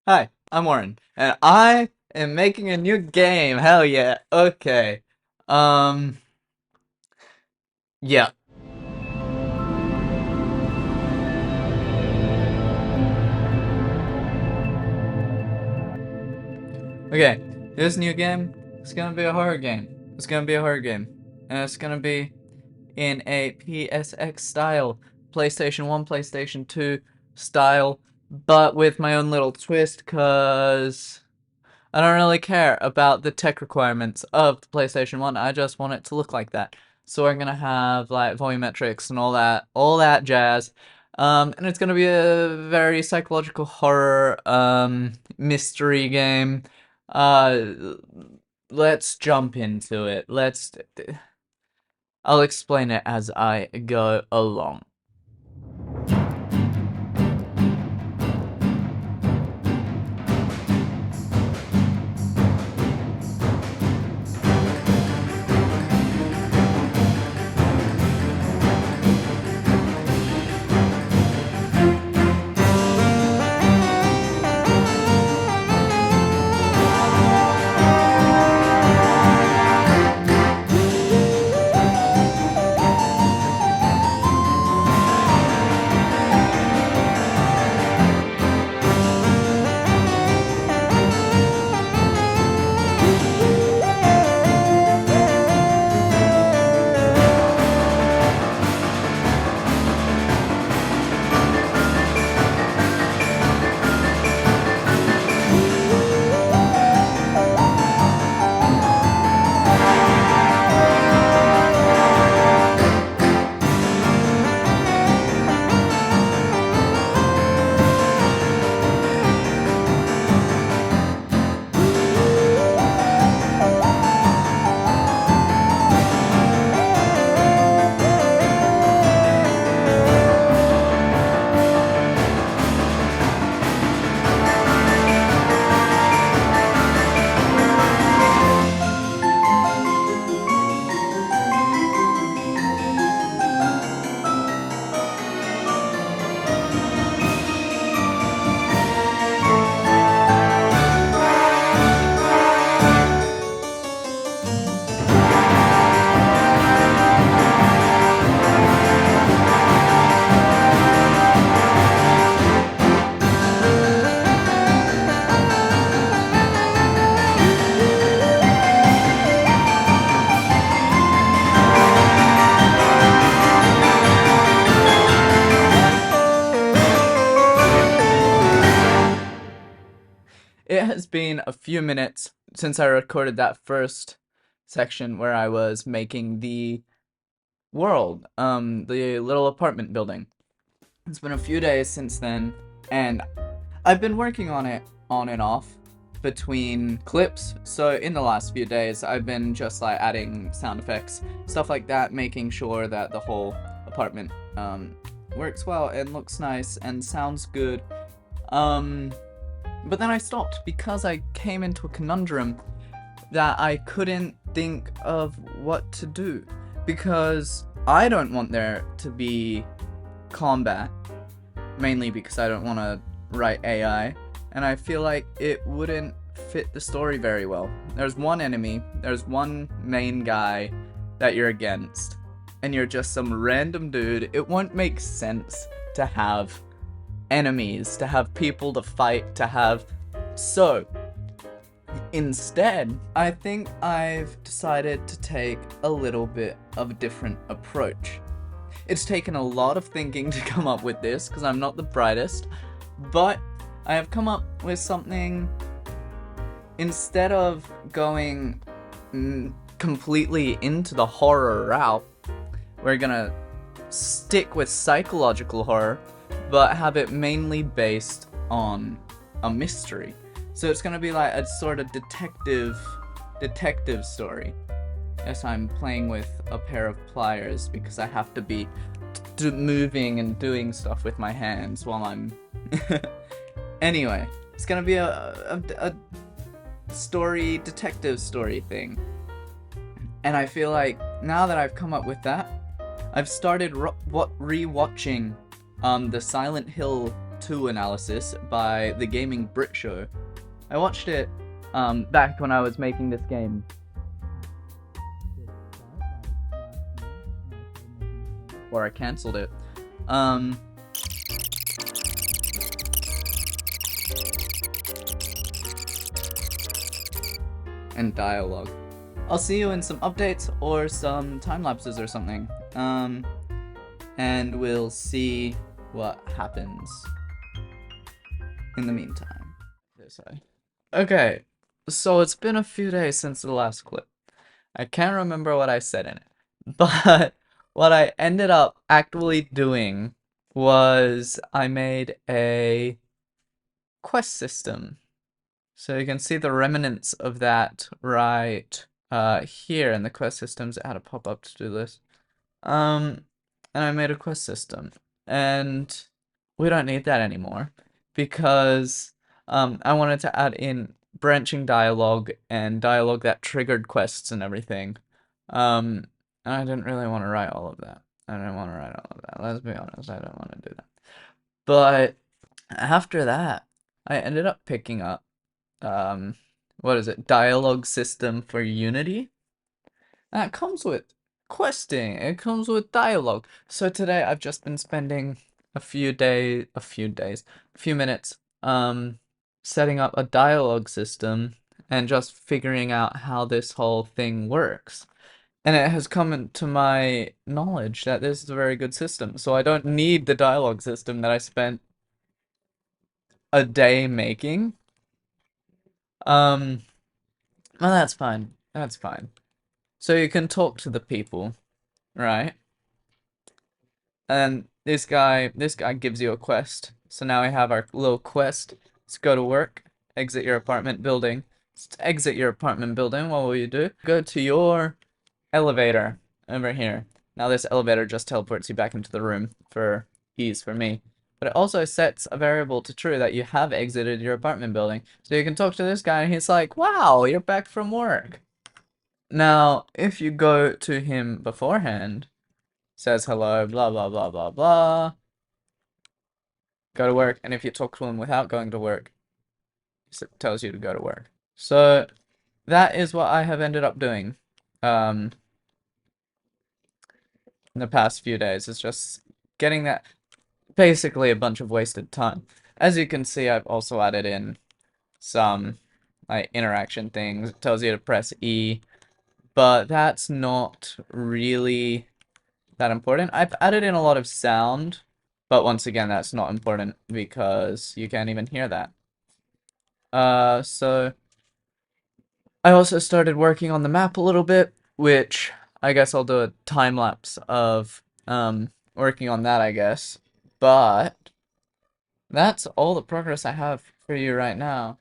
Hi, I'm Warren, and I am making a new game. Hell yeah. Okay. Um, yeah. Okay. This new game is gonna be a horror game. It's gonna be a horror game. And it's gonna be in a PSX style. PlayStation 1, PlayStation 2 style, but with my own little twist, cause I don't really care about the tech requirements of the PlayStation 1. I just want it to look like that. So we're gonna have like volumetrics and all that jazz. And it's gonna be a very psychological horror mystery game. Uh let's jump into it. I'll explain it as I go along. It has been a few minutes since I recorded that first section where I was making the world, the little apartment building. It's been a few days since then, and I've been working on it on and off between clips. So in the last few days, I've been just like adding sound effects, stuff like that, making sure that the whole apartment works well and looks nice and sounds good. Um, but then I stopped because I came into a conundrum that I couldn't think of what to do. Because I don't want there to be combat, mainly because I don't want to write AI, and I feel like it wouldn't fit the story very well. There's one enemy, there's one main guy that you're against, and you're just some random dude. It won't make sense to have enemies, to have people to fight, to have. So, instead, I think I've decided to take a little bit of a different approach. It's taken a lot of thinking to come up with this, because I'm not the brightest, but I have come up with something. Instead of going completely into the horror route, we're gonna stick with psychological horror, but have it mainly based on a mystery. So it's gonna be like a sort of detective story. Yes, I'm playing with a pair of pliers because I have to be moving and doing stuff with my hands while I'm. Anyway, it's gonna be a story, detective story thing. And I feel like now that I've come up with that, I've started rewatching the Silent Hill 2 analysis by the Gaming Brit Show. I watched it back when I was making this game. Or I cancelled it. And dialogue. I'll see you in some updates or some time lapses or something. And we'll see what happens in the meantime. Okay, so it's been a few days since the last clip. I can't remember what I said in it, but what I ended up actually doing was I made a quest system. So you can see the remnants of that right here in the quest systems. It had a pop-up to do this. And I made a quest system. And we don't need that anymore because I wanted to add in branching dialogue and dialogue that triggered quests and everything. And I didn't really want to write all of that. Let's be honest, I don't want to do that. But after that, I ended up picking up what is it? Dialogue system for Unity. That comes with questing. It comes with dialogue. So today I've just been spending a few minutes setting up a dialogue system and just figuring out how this whole thing works. And it has come to my knowledge that this is a very good system. So I don't need the dialogue system that I spent a day making. Well, that's fine. That's fine. So you can talk to the people, right? And this guy gives you a quest. So now we have our little quest. Let's go to work. Exit your apartment building. Let's exit your apartment building. What will you do? Go to your elevator over here. Now this elevator just teleports you back into the room for ease for me. But it also sets a variable to true that you have exited your apartment building. So you can talk to this guy and he's like, wow, you're back from work. Now, if you go to him beforehand, says hello, blah, blah, blah, blah, blah, go to work, and if you talk to him without going to work, it tells you to go to work. So, that is what I have ended up doing, in the past few days. It's just getting that, basically a bunch of wasted time. As you can see, I've also added in some, like, interaction things. It tells you to press E, but that's not really that important. I've added in a lot of sound, but once again, that's not important because you can't even hear that. So I also started working on the map a little bit, which I guess I'll do a time lapse of working on that, I guess. But that's all the progress I have for you right now.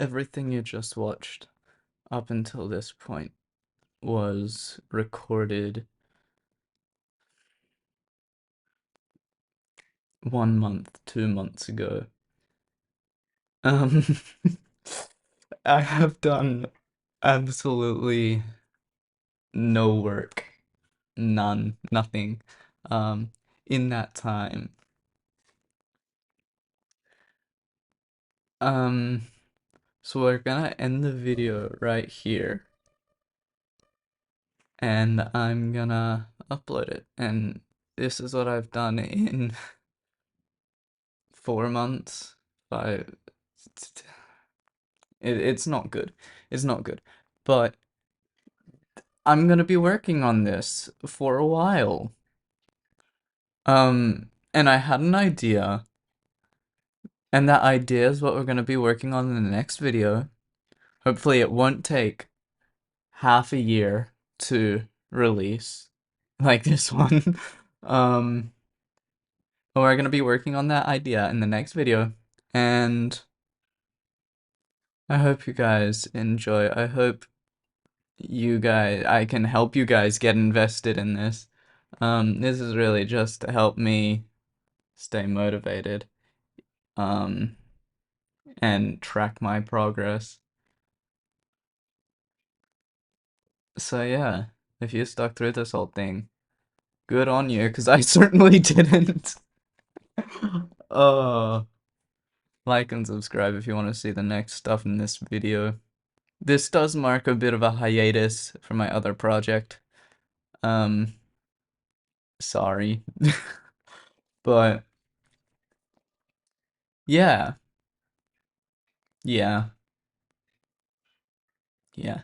everything you just watched up until this point was recorded 1 month, 2 months ago. Um, I have done absolutely no work, none, nothing, in that time. Um, so we're gonna end the video right here, and I'm gonna upload it. And this is what I've done in 4 months, five. It's not good. It's not good. But I'm gonna be working on this for a while. And I had an idea, and that idea is what we're gonna be working on in the next video. Hopefully it won't take half a year to release, like this one. Um, but we're gonna be working on that idea in the next video, and I hope you guys enjoy. I hope I can help you guys get invested in this. This is really just to help me stay motivated, um, and track my progress. So yeah, if you stuck through this whole thing, good on you, because I certainly didn't. Uh, like and subscribe if you want to see the next stuff in this video. This does mark a bit of a hiatus for my other project. Um, sorry. But yeah, yeah, yeah.